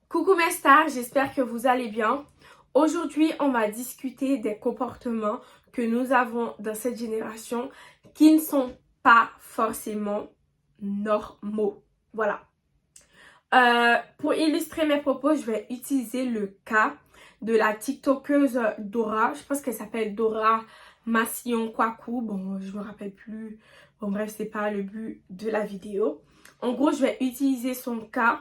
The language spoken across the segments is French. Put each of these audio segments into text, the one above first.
Coucou mes stars, j'espère que vous allez bien. Aujourd'hui, on va discuter des comportements que nous avons dans cette génération qui ne sont pas forcément normaux. Voilà. Pour illustrer mes propos, je vais utiliser le cas de la TikTokeuse Dora. Je pense qu'elle s'appelle Dora Massion Kwaku. Bon, je me rappelle plus. Bon, bref, c'est pas le but de la vidéo. En gros, je vais utiliser son cas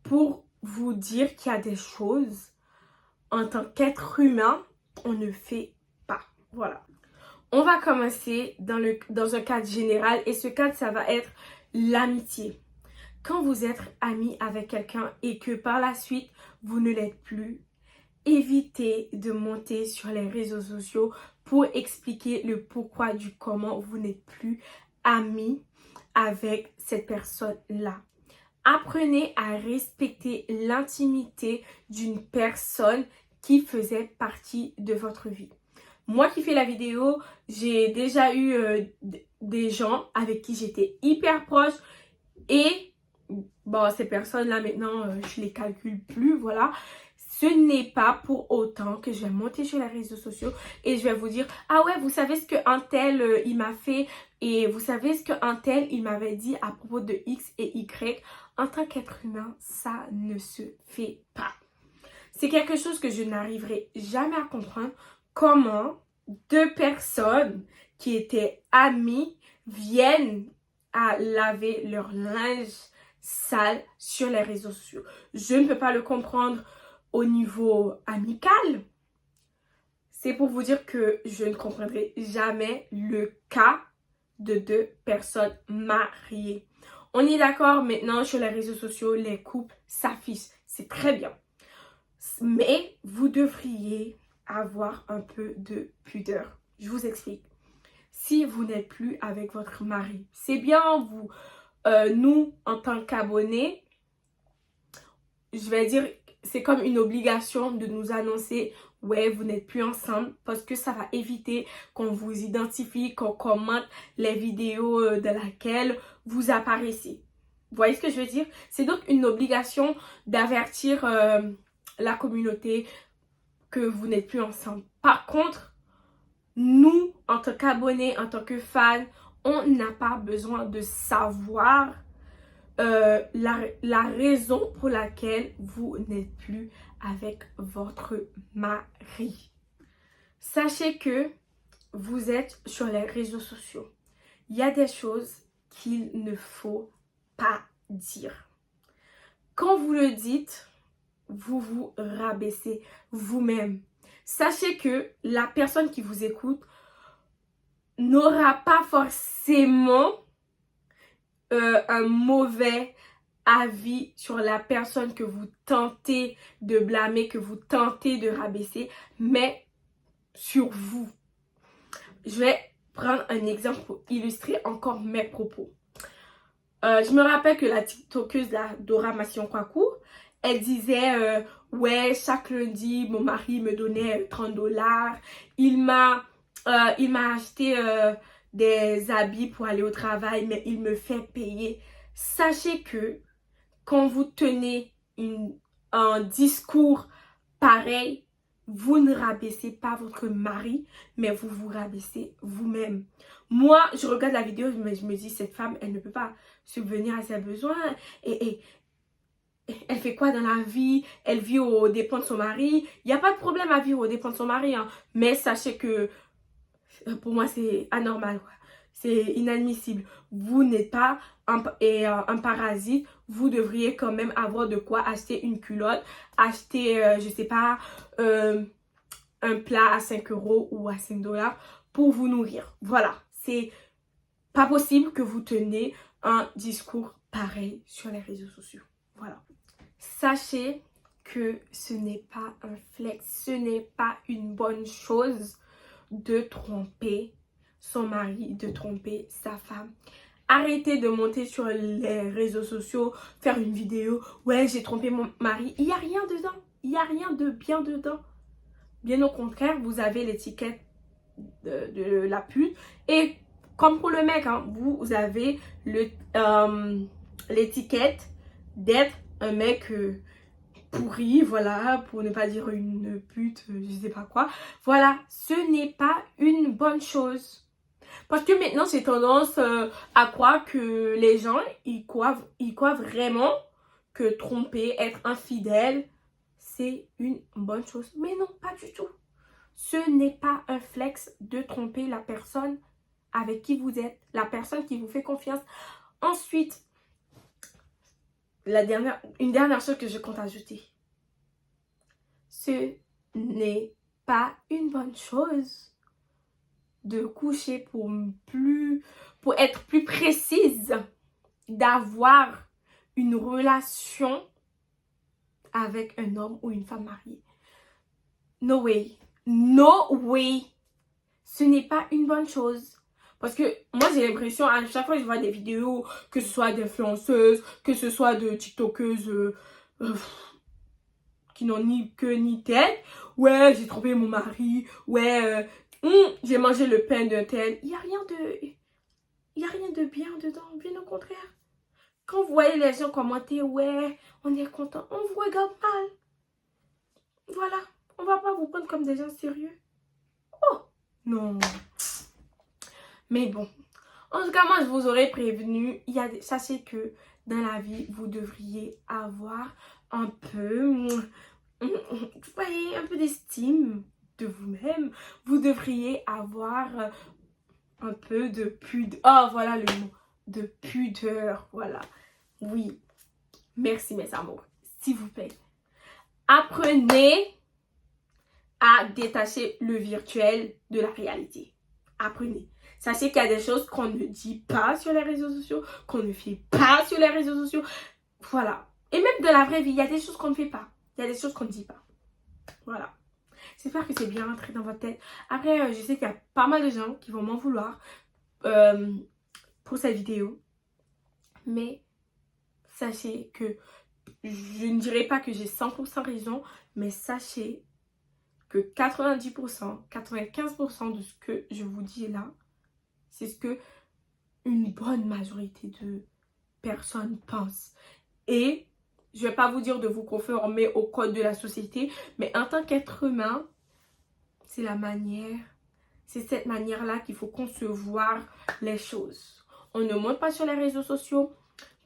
pour vous dire qu'il y a des choses en tant qu'être humain, on ne fait pas. Voilà. On va commencer dans un cadre général et ce cadre, ça va être l'amitié. Quand vous êtes ami avec quelqu'un et que par la suite, vous ne l'êtes plus, évitez de monter sur les réseaux sociaux pour expliquer le pourquoi du comment vous n'êtes plus ami avec cette personne-là. Apprenez à respecter l'intimité d'une personne qui faisait partie de votre vie. Moi qui fais la vidéo, j'ai déjà eu des gens avec qui j'étais hyper proche et bon, ces personnes-là maintenant, je les calcule plus, voilà. Ce n'est pas pour autant que je vais monter sur les réseaux sociaux et je vais vous dire « Ah ouais, vous savez ce qu'un tel il m'a fait et vous savez ce qu'un tel il m'avait dit à propos de X et Y. » En tant qu'être humain, ça ne se fait pas. C'est quelque chose que je n'arriverai jamais à comprendre. Comment deux personnes qui étaient amies viennent à laver leur linge sale sur les réseaux sociaux. Je ne peux pas le comprendre au niveau amical. C'est pour vous dire que je ne comprendrai jamais le cas de deux personnes mariées. On est d'accord maintenant sur les réseaux sociaux, les couples s'affichent. C'est très bien. Mais vous devriez avoir un peu de pudeur. Je vous explique. Si vous n'êtes plus avec votre mari, c'est bien vous, nous en tant qu'abonnés, je vais dire, c'est comme une obligation de nous annoncer ouais, vous n'êtes plus ensemble parce que ça va éviter qu'on vous identifie, qu'on commente les vidéos dans lesquelles vous apparaissez. Vous voyez ce que je veux dire? C'est donc une obligation d'avertir la communauté que vous n'êtes plus ensemble. Par contre, nous, en tant qu'abonnés, en tant que fans, on n'a pas besoin de savoir la raison pour laquelle vous n'êtes plus avec votre mari. Sachez que vous êtes sur les réseaux sociaux. Il y a des choses qu'il ne faut pas dire. Quand vous le dites, vous vous rabaissez vous-même. Sachez que la personne qui vous écoute n'aura pas forcément un mauvais avis sur la personne que vous tentez de blâmer, que vous tentez de rabaisser, mais sur vous. Je vais prendre un exemple pour illustrer encore mes propos. Je me rappelle que la TikTokeuse, la Dora Massion Kwaku, elle disait ouais, chaque lundi, mon mari me donnait 30 $. Il m'a acheté des habits pour aller au travail, mais il me fait payer. Sachez que quand vous tenez un discours pareil, vous ne rabaissez pas votre mari, mais vous vous rabaissez vous-même. Moi, je regarde la vidéo, mais je me dis, cette femme, elle ne peut pas subvenir à ses besoins. Et elle fait quoi dans la vie? Elle vit aux dépens de son mari. Il n'y a pas de problème à vivre aux dépens de son mari, hein. Mais sachez que pour moi, c'est anormal, quoi. C'est inadmissible. Vous n'êtes pas un parasite. Vous devriez quand même avoir de quoi acheter une culotte, acheter, je sais pas, un plat à 5 € ou à 5 $ pour vous nourrir. Voilà. C'est pas possible que vous tenez un discours pareil sur les réseaux sociaux. Voilà. Sachez que ce n'est pas un flex, ce n'est pas une bonne chose de tromper son mari, de tromper sa femme. Arrêtez de monter sur les réseaux sociaux, faire une vidéo. Ouais, j'ai trompé mon mari. Il n'y a rien dedans. Il n'y a rien de bien dedans. Bien au contraire, vous avez l'étiquette de la pute. Et comme pour le mec, hein, vous avez l'étiquette d'être un mec pourrie, voilà, pour ne pas dire une pute, je sais pas quoi. Voilà, ce n'est pas une bonne chose. Parce que maintenant, j'ai tendance à croire que les gens, ils croient vraiment que tromper, être infidèle, c'est une bonne chose. Mais non, pas du tout. Ce n'est pas un flex de tromper la personne avec qui vous êtes, la personne qui vous fait confiance. Ensuite, une dernière chose que je compte ajouter. Ce n'est pas une bonne chose de coucher pour être plus précise, d'avoir une relation avec un homme ou une femme mariée. No way. No way. Ce n'est pas une bonne chose. Parce que moi, j'ai l'impression, à chaque fois que je vois des vidéos, que ce soit d'influenceuses, que ce soit de tiktokeuses qui n'ont ni queue ni tête. Ouais, j'ai trompé mon mari. Ouais, j'ai mangé le pain d'un tel. Il n'y a rien de bien dedans, bien au contraire. Quand vous voyez les gens commenter, ouais, on est content, on vous regarde mal. Voilà, on va pas vous prendre comme des gens sérieux. Oh, non. Mais bon, en tout cas, moi, je vous aurais prévenu, sachez que dans la vie, vous devriez avoir un peu, vous voyez, un peu d'estime de vous-même. Vous devriez avoir un peu de pudeur. Oh, voilà le mot. De pudeur, voilà. Oui. Merci, mes amours. S'il vous plaît. Apprenez à détacher le virtuel de la réalité. Apprenez. Sachez qu'il y a des choses qu'on ne dit pas sur les réseaux sociaux, qu'on ne fait pas sur les réseaux sociaux. Voilà. Et même dans la vraie vie, il y a des choses qu'on ne fait pas. Il y a des choses qu'on ne dit pas. Voilà. J'espère que c'est bien rentré dans votre tête. Après, je sais qu'il y a pas mal de gens qui vont m'en vouloir pour cette vidéo. Mais sachez que je ne dirais pas que j'ai 100% raison, mais sachez que 90%, 95% de ce que je vous dis là, c'est ce que une bonne majorité de personnes pensent. Et je ne vais pas vous dire de vous conformer au code de la société, mais en tant qu'être humain, c'est cette manière-là qu'il faut concevoir les choses. On ne monte pas sur les réseaux sociaux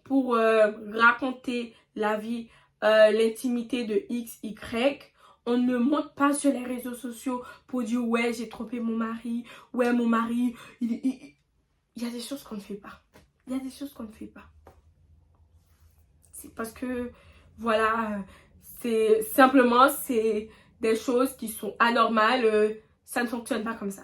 pour raconter la vie, l'intimité de X, Y. On ne monte pas sur les réseaux sociaux pour dire ouais, j'ai trompé mon mari, ouais, mon mari, il y a des choses qu'on ne fait pas. Il y a des choses qu'on ne fait pas. C'est parce que, voilà, c'est des choses qui sont anormales. Ça ne fonctionne pas comme ça.